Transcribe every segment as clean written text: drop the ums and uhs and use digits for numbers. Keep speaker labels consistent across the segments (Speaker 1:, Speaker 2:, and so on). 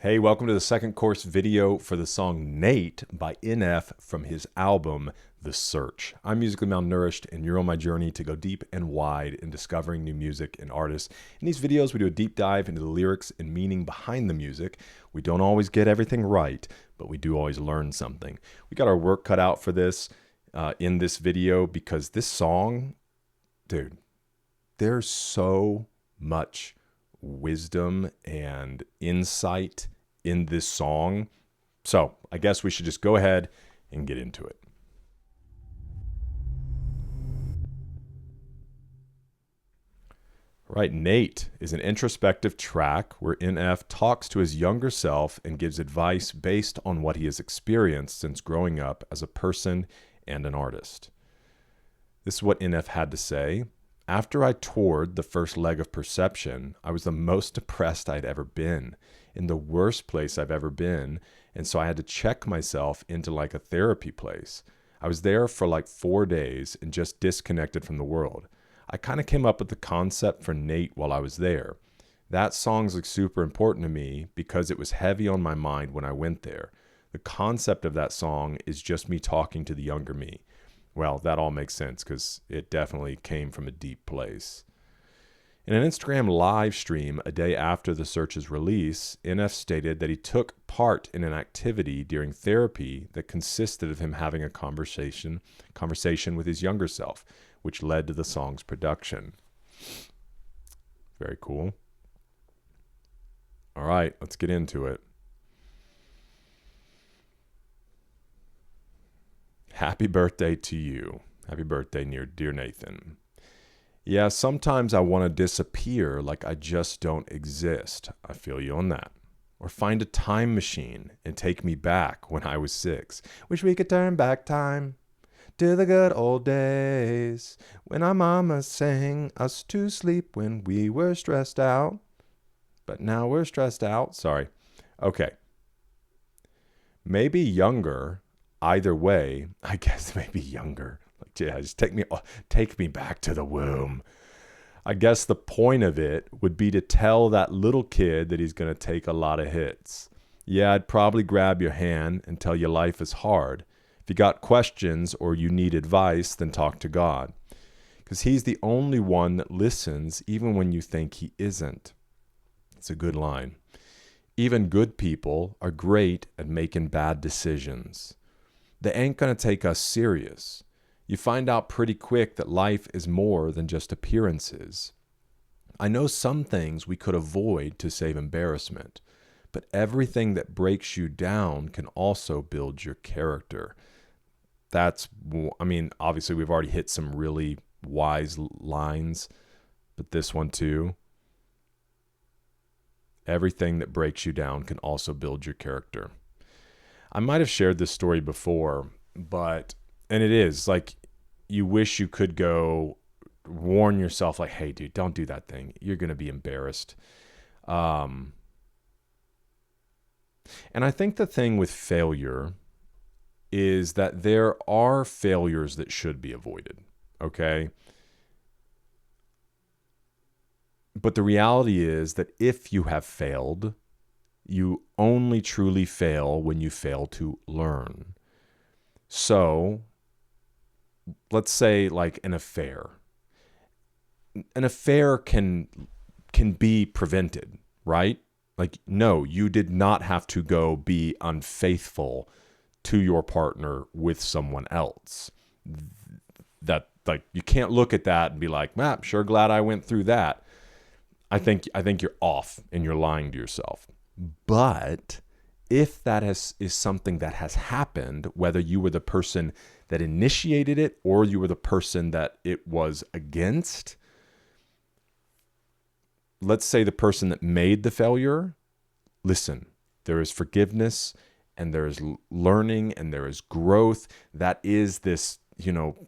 Speaker 1: Hey, welcome to the second course video for the song Nate by NF from his album, The Search. I'm musically malnourished, and you're on my journey to go deep and wide in discovering new music and artists. In these videos, we do a deep dive into the lyrics and meaning behind the music. We don't always get everything right, but we do always learn something. We got our work cut out for this in this video because this song, dude, there's so much wisdom and insight in this song. So I guess we should just go ahead and get into it. All right, Nate is an introspective track where NF talks to his younger self and gives advice based on what he has experienced since growing up as a person and an artist. This is what NF had to say. After I toured the first leg of Perception, I was the most depressed I'd ever been, in the worst place I've ever been, and so I had to check myself into like a therapy place. I was there for like 4 days and just disconnected from the world. I kind of came up with the concept for Nate while I was there. That song's like super important to me because it was heavy on my mind when I went there. The concept of that song is just me talking to the younger me. Well, that all makes sense because it definitely came from a deep place. In an Instagram live stream a day after The Search's release, NF stated that he took part in an activity during therapy that consisted of him having a conversation with his younger self, which led to the song's production. Very cool. All right, let's get into it. Happy birthday to you. Happy birthday, dear Nathan. Yeah, sometimes I want to disappear like I just don't exist. I feel you on that. Or find a time machine and take me back when I was 6. Wish we could turn back time to the good old days when our mama sang us to sleep when we were stressed out. But now we're stressed out. Sorry. Okay. Maybe younger. Either way, I guess maybe younger. Like, yeah, just take me back to the womb. I guess the point of it would be to tell that little kid that he's going to take a lot of hits. Yeah, I'd probably grab your hand and tell you life is hard. If you got questions or you need advice, then talk to God. Because he's the only one that listens even when you think he isn't. It's a good line. Even good people are great at making bad decisions. They ain't going to take us serious. You find out pretty quick that life is more than just appearances. I know some things we could avoid to save embarrassment, but everything that breaks you down can also build your character. Obviously we've already hit some really wise lines, but this one too. Everything that breaks you down can also build your character. I might have shared this story before, and it is like you wish you could go warn yourself like, hey, dude, don't do that thing. You're going to be embarrassed. And I think the thing with failure is that there are failures that should be avoided, okay? But the reality is that if you have failed, you only truly fail when you fail to learn. So, let's say like an affair. An affair can be prevented, right? Like, no, you did not have to go be unfaithful to your partner with someone else. That, like, you can't look at that and be like, I'm sure glad I went through that. I think you're off and you're lying to yourself. But if that is something that has happened, whether you were the person that initiated it or you were the person that it was against, let's say the person that made the failure, listen, there is forgiveness and there is learning and there is growth. That is this,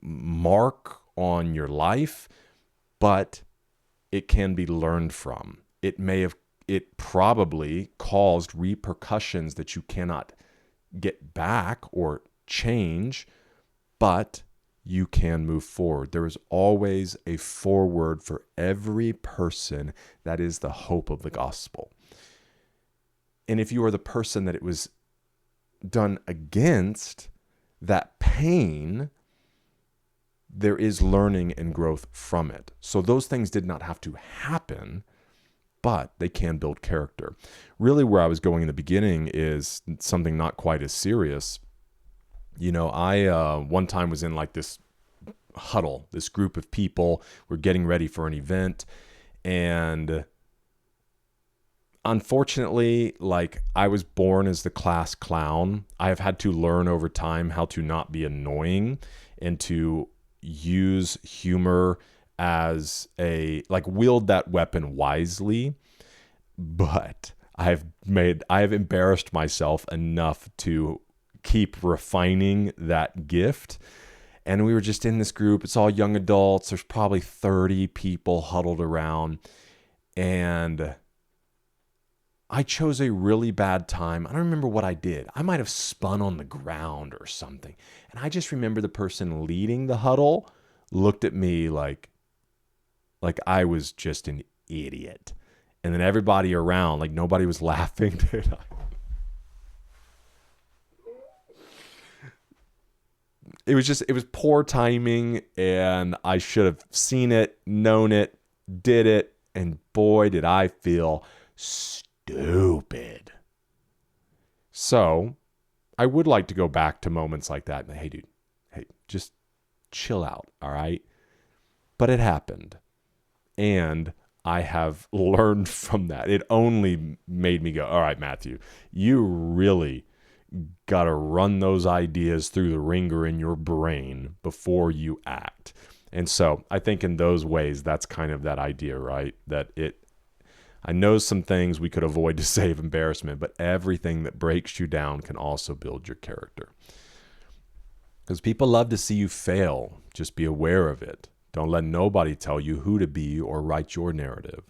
Speaker 1: mark on your life, but it can be learned from. It probably caused repercussions that you cannot get back or change, but you can move forward. There is always a forward for every person. That is the hope of the gospel. And if you are the person that it was done against, that pain, there is learning and growth from it. So those things did not have to happen, but they can build character. Really, where I was going in the beginning is something not quite as serious. I one time was in like this huddle, this group of people were getting ready for an event, and unfortunately, like, I was born as the class clown. I have had to learn over time how to not be annoying and to use humor as wield that weapon wisely. But I have embarrassed myself enough to keep refining that gift. And we were just in this group. It's all young adults. There's probably 30 people huddled around. And I chose a really bad time. I don't remember what I did. I might have spun on the ground or something. And I just remember the person leading the huddle looked at me like I was just an idiot. And then everybody around, like, nobody was laughing. It was poor timing, and I should have seen it, known it, did it, and boy, did I feel stupid. So I would like to go back to moments like that. Hey, dude, just chill out, all right? But it happened, and I have learned from that. It only made me go, all right, Matthew, you really got to run those ideas through the ringer in your brain before you act. And so I think in those ways, that's kind of that idea, right? I know some things we could avoid to save embarrassment, but everything that breaks you down can also build your character. Because people love to see you fail. Just be aware of it. Don't let nobody tell you who to be or write your narrative.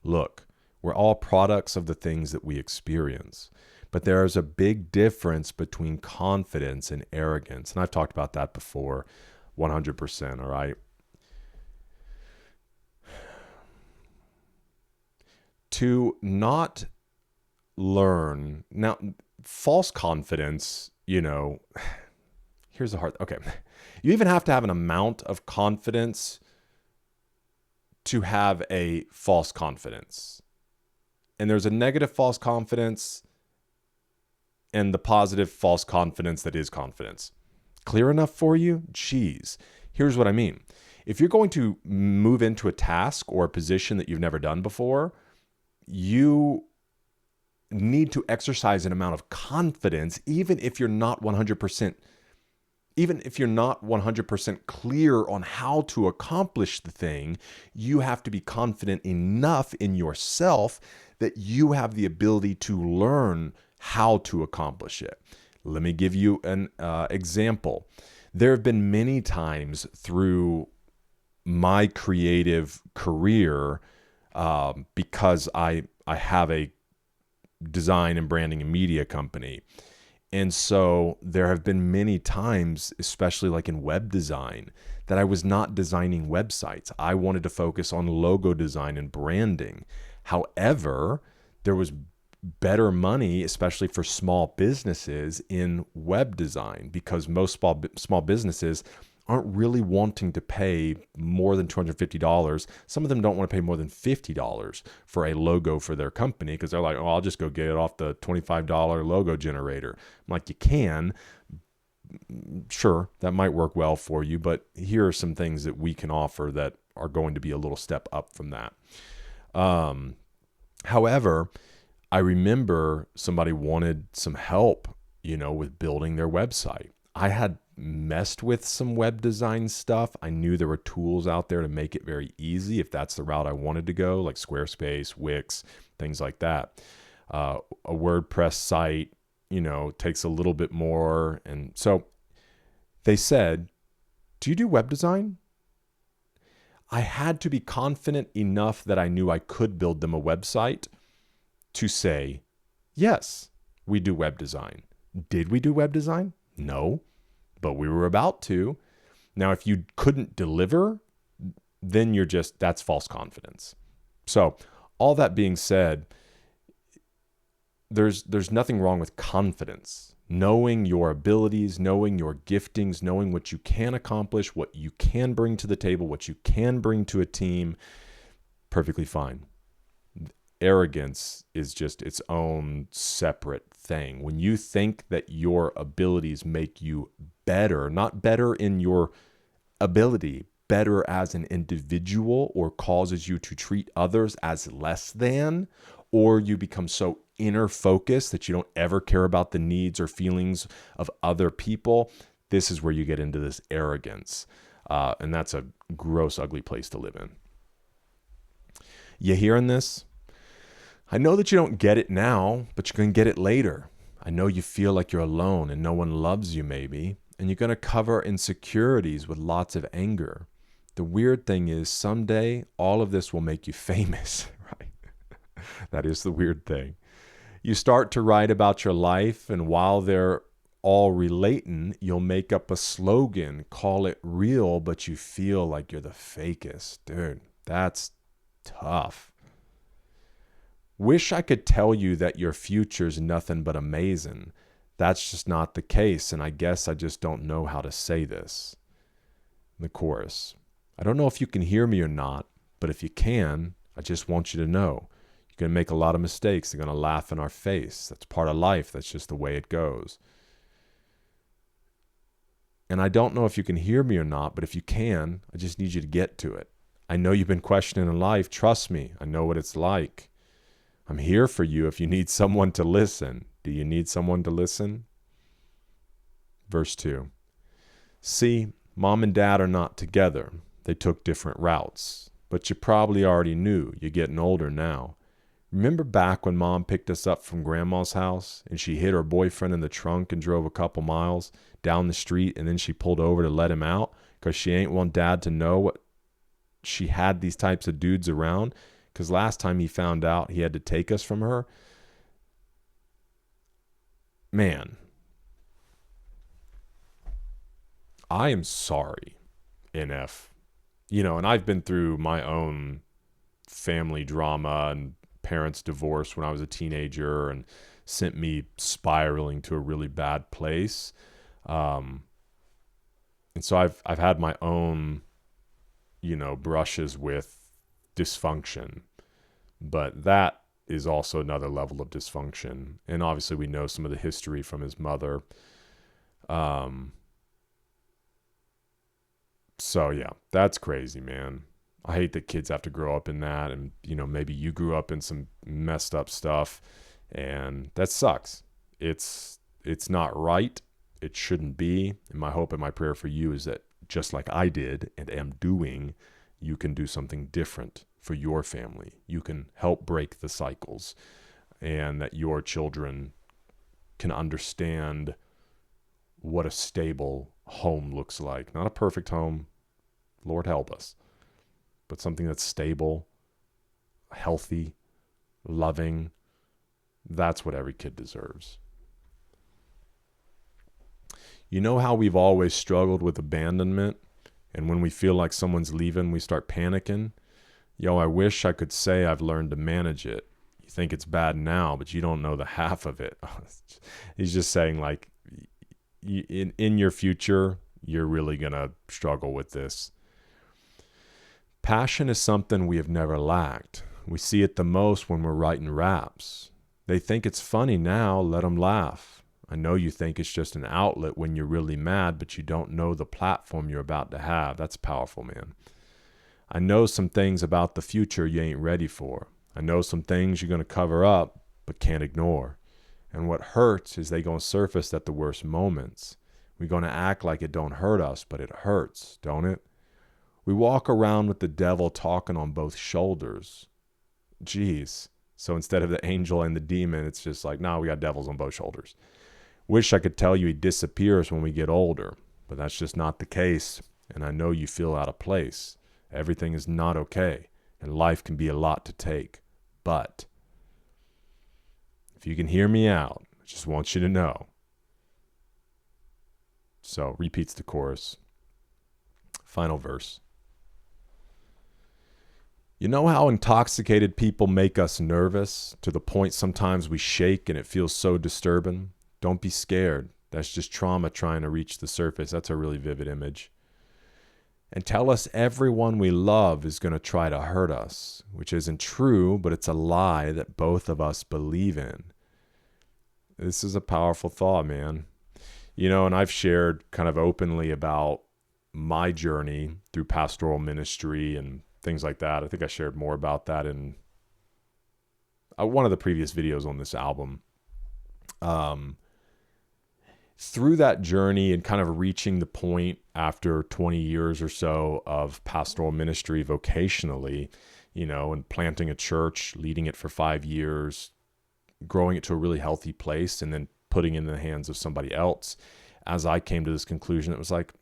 Speaker 1: Look, we're all products of the things that we experience. But there is a big difference between confidence and arrogance. And I've talked about that before, 100%, all right? To not learn. Now, false confidence, here's the hard, okay. You even have to have an amount of confidence to have a false confidence. And there's a negative false confidence and the positive false confidence that is confidence. Clear enough for you? Geez. Here's what I mean. If you're going to move into a task or a position that you've never done before, you need to exercise an amount of confidence, even if you're not 100% clear on how to accomplish the thing. You have to be confident enough in yourself that you have the ability to learn how to accomplish it. Let me give you an example. There have been many times through my creative career, because I have a design and branding and media company. And so there have been many times, especially like in web design, that I was not designing websites. I wanted to focus on logo design and branding. However, there was better money, especially for small businesses, in web design, because most small businesses aren't really wanting to pay more than $250. Some of them don't want to pay more than $50 for a logo for their company, because they're like, oh, I'll just go get it off the $25 logo generator. I'm like, you can. Sure, that might work well for you, but here are some things that we can offer that are going to be a little step up from that. However, I remember somebody wanted some help, with building their website. I had messed with some web design stuff. I knew there were tools out there to make it very easy if that's the route I wanted to go, like Squarespace, Wix, things like that. A WordPress site, takes a little bit more. And so they said, do you do web design? I had to be confident enough that I knew I could build them a website to say, yes, we do web design. Did we do web design? No, but we were about to. Now, if you couldn't deliver, then that's false confidence. So all that being said, there's nothing wrong with confidence. Knowing your abilities, knowing your giftings, knowing what you can accomplish, what you can bring to the table, what you can bring to a team, perfectly fine. Arrogance is just its own separate thing. When you think that your abilities make you better, not better in your ability, better as an individual, or causes you to treat others as less than, or you become so inner focused that you don't ever care about the needs or feelings of other people, this is where you get into this arrogance. And that's a gross, ugly place to live in. You hearing this? I know that you don't get it now, but you're going to get it later. I know you feel like you're alone and no one loves you maybe, and you're going to cover insecurities with lots of anger. The weird thing is someday all of this will make you famous, right? That is the weird thing. You start to write about your life, and while they're all relating, you'll make up a slogan, call it real, but you feel like you're the fakest. Dude, that's tough. Wish I could tell you that your future's nothing but amazing. That's just not the case, and I guess I just don't know how to say this. The chorus. I don't know if you can hear me or not, but if you can, I just want you to know. You're going to make a lot of mistakes. They're going to laugh in our face. That's part of life. That's just the way it goes. And I don't know if you can hear me or not, but if you can, I just need you to get to it. I know you've been questioning life. Trust me. I know what it's like. I'm here for you if you need someone to listen. Do you need someone to listen? Verse 2. See, mom and dad are not together. They took different routes. But you probably already knew. You're getting older now. Remember back when mom picked us up from grandma's house and she hid her boyfriend in the trunk and drove a couple miles down the street, and then she pulled over to let him out because she ain't want dad to know what she had these types of dudes around? Because last time he found out, he had to take us from her. Man, I am sorry, NF. And I've been through my own family drama and parents' divorce when I was a teenager, and sent me spiraling to a really bad place. And so I've had my own, brushes with dysfunction, but that is also another level of dysfunction. And obviously we know some of the history from his mother. So yeah, that's crazy, man. I hate that kids have to grow up in that. And, maybe you grew up in some messed up stuff, and that sucks. It's not right. It shouldn't be. And my hope and my prayer for you is that just like I did and am doing, you can do something different for your family. You can help break the cycles, and that your children can understand what a stable home looks like. Not a perfect home, Lord help us, but something that's stable, healthy, loving. That's what every kid deserves. You know how we've always struggled with abandonment? And when we feel like someone's leaving, we start panicking. I wish I could say I've learned to manage it. You think it's bad now, but you don't know the half of it. He's just saying, like, in your future, you're really going to struggle with this. Passion is something we have never lacked. We see it the most when we're writing raps. They think it's funny now, let them laugh. I know you think it's just an outlet when you're really mad, but you don't know the platform you're about to have. That's powerful, man. I know some things about the future you ain't ready for. I know some things you're going to cover up, but can't ignore. And what hurts is they going to surface at the worst moments. We're going to act like it don't hurt us, but it hurts, don't it? We walk around with the devil talking on both shoulders. Jeez. So instead of the angel and the demon, it's just like, we got devils on both shoulders. Wish I could tell you he disappears when we get older, but that's just not the case. And I know you feel out of place. Everything is not okay, and life can be a lot to take. But if you can hear me out, I just want you to know. So repeats the chorus. Final verse. You know how intoxicated people make us nervous to the point sometimes we shake and it feels so disturbing? Don't be scared. That's just trauma trying to reach the surface. That's a really vivid image. And tell us everyone we love is going to try to hurt us, which isn't true, but it's a lie that both of us believe in. This is a powerful thought, man. And I've shared kind of openly about my journey through pastoral ministry and things like that. I think I shared more about that in one of the previous videos on this album. Through that journey and kind of reaching the point after 20 years or so of pastoral ministry vocationally, and planting a church, leading it for 5 years, growing it to a really healthy place, and then putting it in the hands of somebody else, as I came to this conclusion, it was like,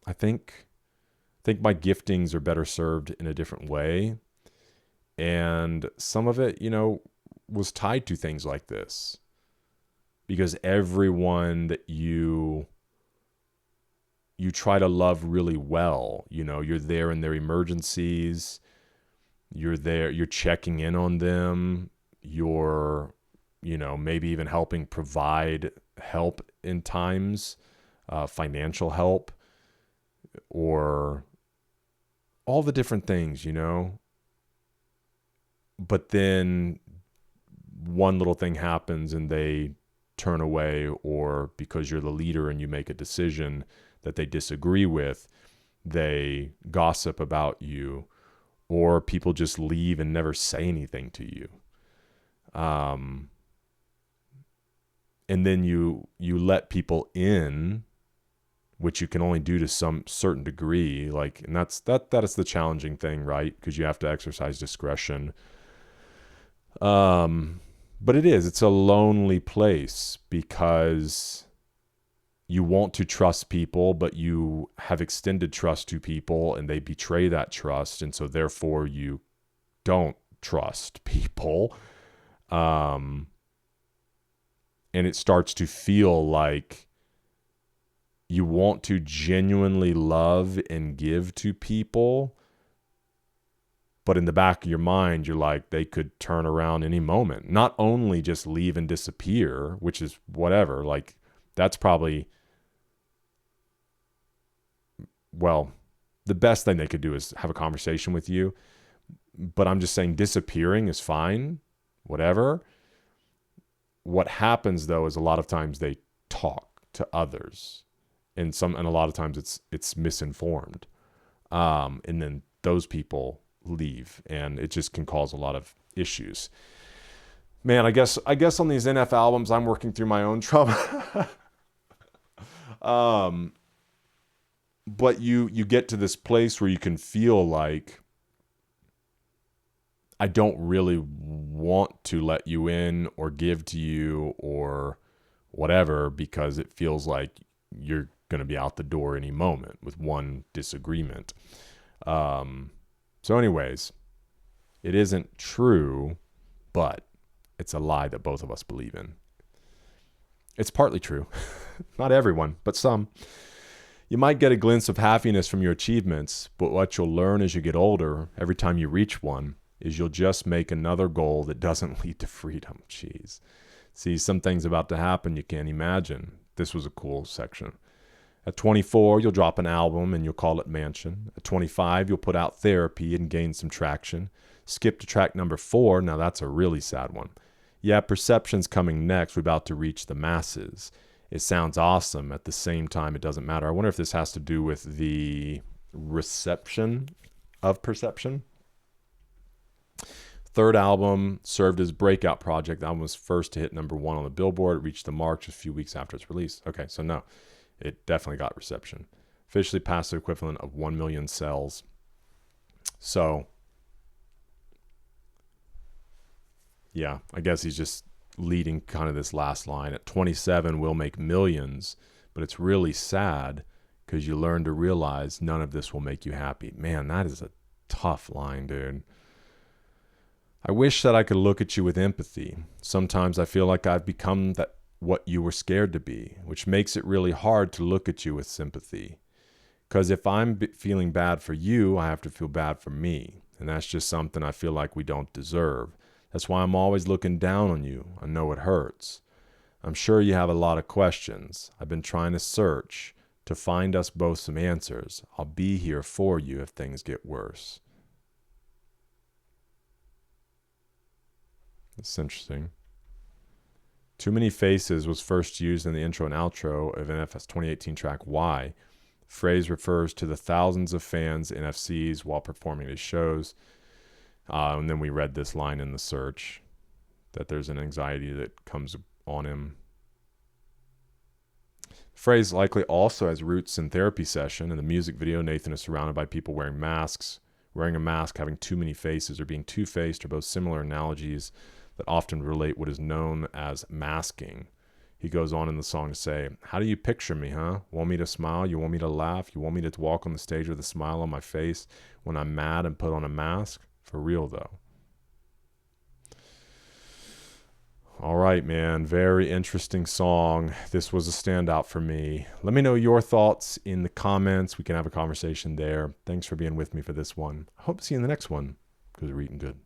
Speaker 1: I think my giftings are better served in a different way. And some of it, was tied to things like this. Because everyone that you try to love really well, you're there in their emergencies, you're there, you're checking in on them, you're, maybe even helping provide help in times, financial help, or all the different things, But then one little thing happens and they turn away, or because you're the leader and you make a decision that they disagree with, they gossip about you, or people just leave and never say anything to you. And then you let people in, which you can only do to some certain degree. And that is the challenging thing, right? Because you have to exercise discretion. But it's a lonely place because you want to trust people, but you have extended trust to people and they betray that trust. And so therefore you don't trust people. And it starts to feel like you want to genuinely love and give to people, but in the back of your mind, you're like, they could turn around any moment. Not only just leave and disappear, which is whatever. That's probably, well, the best thing they could do is have a conversation with you. But I'm just saying disappearing is fine, whatever. What happens, though, is a lot of times they talk to others. And a lot of times it's misinformed. And then those people leave, and it just can cause a lot of issues. Man, I guess on these NF albums, I'm working through my own trauma. But you get to this place where you can feel like, I don't really want to let you in or give to you or whatever, because it feels like you're going to be out the door any moment with one disagreement. So anyways, it isn't true, but it's a lie that both of us believe in. It's partly true. Not everyone, but some. You might get a glimpse of happiness from your achievements, but what you'll learn as you get older, every time you reach one, is you'll just make another goal that doesn't lead to freedom. Jeez. See, some things about to happen you can't imagine. This was a cool section. At 24, you'll drop an album and you'll call it Mansion. At 25, you'll put out Therapy and gain some traction. Skip to track number 4. Now that's a really sad one. Yeah, Perception's coming next. We're about to reach the masses. It sounds awesome. At the same time, it doesn't matter. I wonder if this has to do with the reception of Perception. Third album served as breakout project. The album was first to hit number 1 on the Billboard. It reached the mark just a few weeks after its release. Okay, so no. It definitely got reception. Officially passed the equivalent of 1 million sales. So, yeah, I guess he's just leading kind of this last line. At 27, we'll make millions, but it's really sad because you learn to realize none of this will make you happy. Man, that is a tough line, dude. I wish that I could look at you with empathy. Sometimes I feel like I've become what you were scared to be, which makes it really hard to look at you with sympathy. Because if I'm feeling bad for you, I have to feel bad for me. And that's just something I feel like we don't deserve. That's why I'm always looking down on you. I know it hurts. I'm sure you have a lot of questions. I've been trying to search to find us both some answers. I'll be here for you if things get worse. That's interesting. Too Many Faces was first used in the intro and outro of NF's 2018 track Why. The phrase refers to the thousands of fans in FCs while performing his shows. And then we read this line in the search that there's an anxiety that comes on him. The phrase likely also has roots in Therapy Session. In the music video, Nathan is surrounded by people wearing masks. Wearing a mask, having too many faces, or being two-faced are both similar analogies that often relate what is known as masking. He goes on in the song to say, how do you picture me, huh? Want me to smile? You want me to laugh? You want me to walk on the stage with a smile on my face when I'm mad and put on a mask? For real, though. All right, man. Very interesting song. This was a standout for me. Let me know your thoughts in the comments. We can have a conversation there. Thanks for being with me for this one. I hope to see you in the next one because we're eating good.